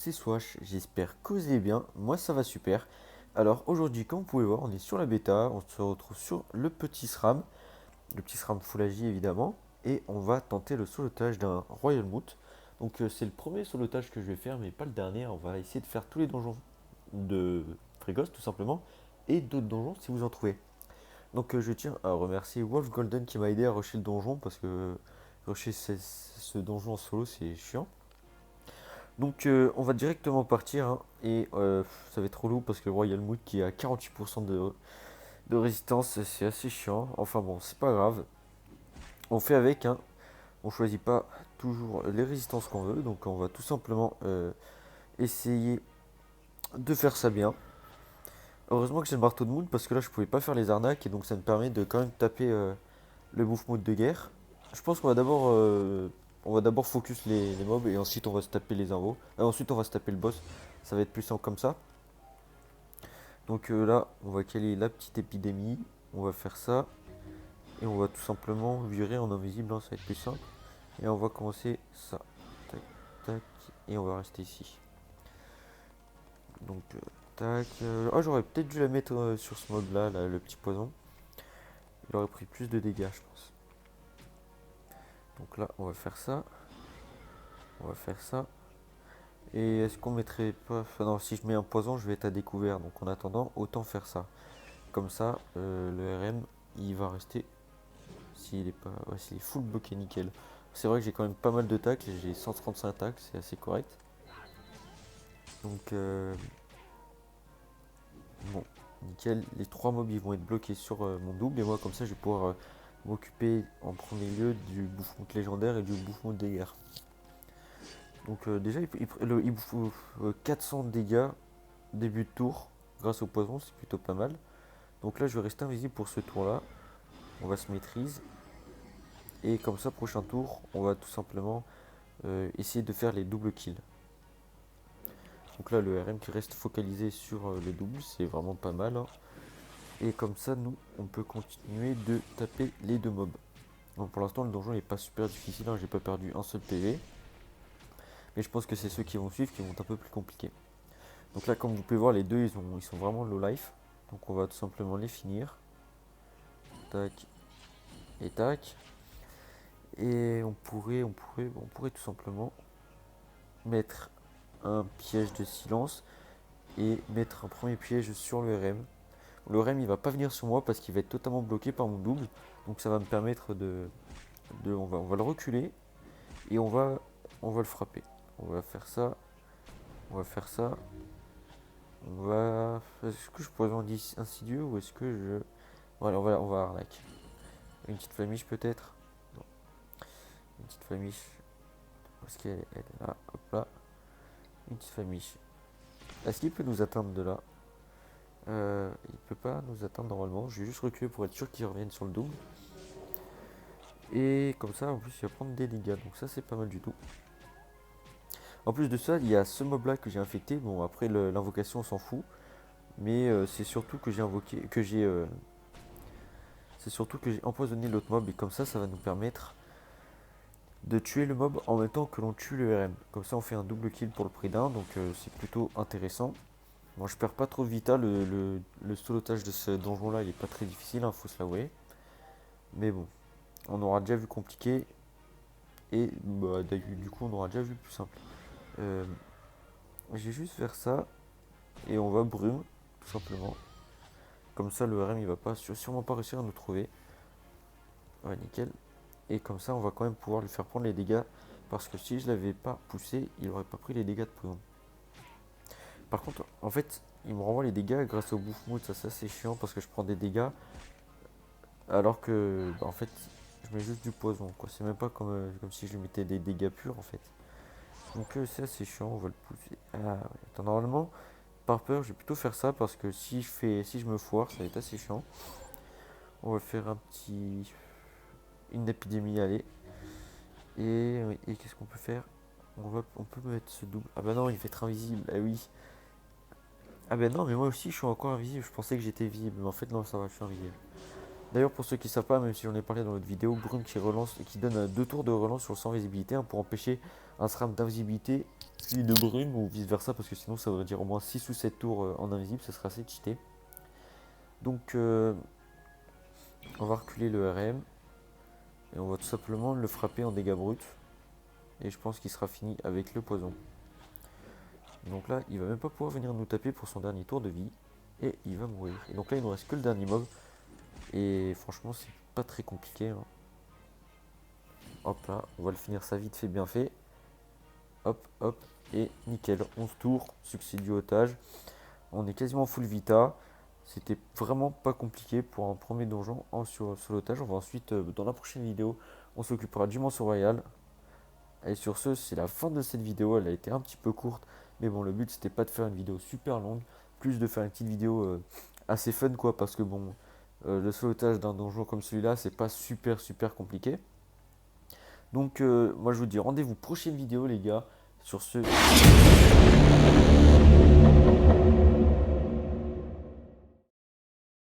c'est Swash, j'espère que vous allez bien, moi ça va super. Alors aujourd'hui, comme vous pouvez voir, on est sur la bêta, on se retrouve sur le petit SRAM Full AJ évidemment, et on va tenter le sauvetage d'un Royal Moot. Donc c'est le premier sauvetage que je vais faire, mais pas le dernier, on va essayer de faire tous les donjons de Frégos tout simplement, et d'autres donjons si vous en trouvez. Donc je tiens à remercier Wolf Golden qui m'a aidé à rusher le donjon, parce que rusher ce donjon en solo c'est chiant. Donc on va directement partir hein, et ça va être trop lourd parce que le Royal Mood qui est à 48% de résistance, c'est assez chiant. Enfin bon, c'est pas grave. On fait avec, hein. On choisit pas toujours les résistances qu'on veut. Donc on va tout simplement essayer de faire ça bien. Heureusement que j'ai le marteau de mood parce que là je pouvais pas faire les arnaques et donc ça me permet de quand même taper le bouffe mode de guerre. Je pense qu'on va d'abord focus les mobs et ensuite on va se taper les invos. Ensuite on va se taper le boss. Ça va être plus simple comme ça. Donc là, on va caler la petite épidémie. On va faire ça. Et on va tout simplement virer en invisible, hein, ça va être plus simple. Et on va commencer ça. Tac, tac. Et on va rester ici. Donc, tac. Ah, j'aurais peut-être dû la mettre sur ce mob là, le petit poison. Il aurait pris plus de dégâts, je pense. Donc là, on va faire ça. On va faire ça. Et est-ce qu'on mettrait pas. Enfin, non, si je mets un poison, je vais être à découvert. Donc en attendant, autant faire ça. Comme ça, le RM, il va rester. S'il est pas. Ouais, s'il est full bloqué, nickel. C'est vrai que j'ai quand même pas mal de tacles. J'ai 135 tacles, c'est assez correct. Donc, bon, nickel. Les trois mobs ils vont être bloqués sur mon double. Et moi, comme ça, je vais pouvoir m'occuper en premier lieu du bouffon légendaire et du bouffon de guerre. Donc, déjà, il bouffe 400 dégâts début de tour grâce au poison, c'est plutôt pas mal. Donc là, je vais rester invisible pour ce tour-là. On va se maîtrise. Et comme ça, prochain tour, on va tout simplement essayer de faire les doubles kills. Donc là, le RM qui reste focalisé sur le double, c'est vraiment pas mal, hein. Et comme ça, nous, on peut continuer de taper les deux mobs. Donc pour l'instant, le donjon n'est pas super difficile, hein. J'ai pas perdu un seul PV. Mais je pense que c'est ceux qui vont suivre qui vont être un peu plus compliqués. Donc là, comme vous pouvez voir, les deux, ils sont vraiment low life. Donc on va tout simplement les finir. Tac et tac. Et on pourrait tout simplement mettre un piège de silence et mettre un premier piège sur le RM. Le RM il va pas venir sur moi parce qu'il va être totalement bloqué par mon double. Donc ça va me permettre on va le reculer et on va le frapper. On va faire ça. On va faire ça. Est-ce que je pourrais en dire insidieux ou est-ce que je. Voilà, on va arnaque. Une petite flamiche peut-être. Non. Une petite flamiche. Parce qu'elle est là. Hop là. Une petite flamiche. Est-ce qu'il peut nous atteindre de là? Il peut pas nous atteindre normalement. Je vais juste reculer pour être sûr qu'il revienne sur le double. Et comme ça, en plus, il va prendre des dégâts. Donc ça, c'est pas mal du tout. En plus de ça, il y a ce mob là que j'ai infecté. Bon, après l'invocation, on s'en fout. Mais c'est surtout que j'ai invoqué, c'est surtout que j'ai empoisonné l'autre mob. Et comme ça va nous permettre de tuer le mob en même temps que l'on tue le RM. Comme ça, on fait un double kill pour le prix d'un. Donc c'est plutôt intéressant. Bon, je perds pas trop de vita. Le solotage de ce donjon là, il est pas très difficile, hein, faut se l'avouer. Mais bon, on aura déjà vu compliqué. Et bah, du coup, on aura déjà vu plus simple. Euh, je vais juste faire ça. Et on va brume, tout simplement. Comme ça, le RM il va pas sûrement pas réussir à nous trouver. Ouais, nickel. Et comme ça, on va quand même pouvoir lui faire prendre les dégâts. Parce que si je l'avais pas poussé, il aurait pas pris les dégâts de poison. Par contre, en fait, il me renvoie les dégâts grâce au bouffe mood. Ça, c'est chiant parce que je prends des dégâts. Alors que, bah, en fait, je mets juste du poison, quoi. C'est même pas comme si je lui mettais des dégâts purs, en fait. Donc, c'est assez chiant. On va le pousser. Ah, ouais. Attends, normalement, par peur, je vais plutôt faire ça parce que si je me foire, ça va être assez chiant. On va faire une épidémie, allez. Et qu'est-ce qu'on peut faire? On peut mettre ce double. Ah bah non, il va être invisible. Ah oui. Ah bah non, mais moi aussi, je suis encore invisible. Je pensais que j'étais visible, mais en fait non, ça va, je suis invisible. D'ailleurs, pour ceux qui ne savent pas, même si j'en ai parlé dans l'autre vidéo, Brume qui relance, qui donne 2 tours de relance sur le sans visibilité, hein, pour empêcher un SRAM d'invisibilité celui de brume ou vice versa, parce que sinon ça voudrait dire au moins 6 ou 7 tours en invisible, ça serait assez cheaté. Donc on va reculer le RM et on va tout simplement le frapper en dégâts bruts. Et je pense qu'il sera fini avec le poison. Donc là, il va même pas pouvoir venir nous taper pour son dernier tour de vie. Et il va mourir. Et donc là, il nous reste que le dernier mob. Et franchement, c'est pas très compliqué, hein. Hop là, on va le finir ça vite fait, bien fait. Hop, hop, et nickel. 11 tours, succès du otage. On est quasiment full vita. C'était vraiment pas compliqué pour un premier donjon sur l'otage. On va ensuite, dans la prochaine vidéo, on s'occupera du Manceau Royal. Et sur ce, c'est la fin de cette vidéo. Elle a été un petit peu courte. Mais bon, le but, c'était pas de faire une vidéo super longue. Plus de faire une petite vidéo assez fun, quoi. Parce que bon, le sauvetage d'un donjon comme celui-là, c'est pas super compliqué. Donc, moi, je vous dis rendez-vous prochaine vidéo, les gars. Sur ce...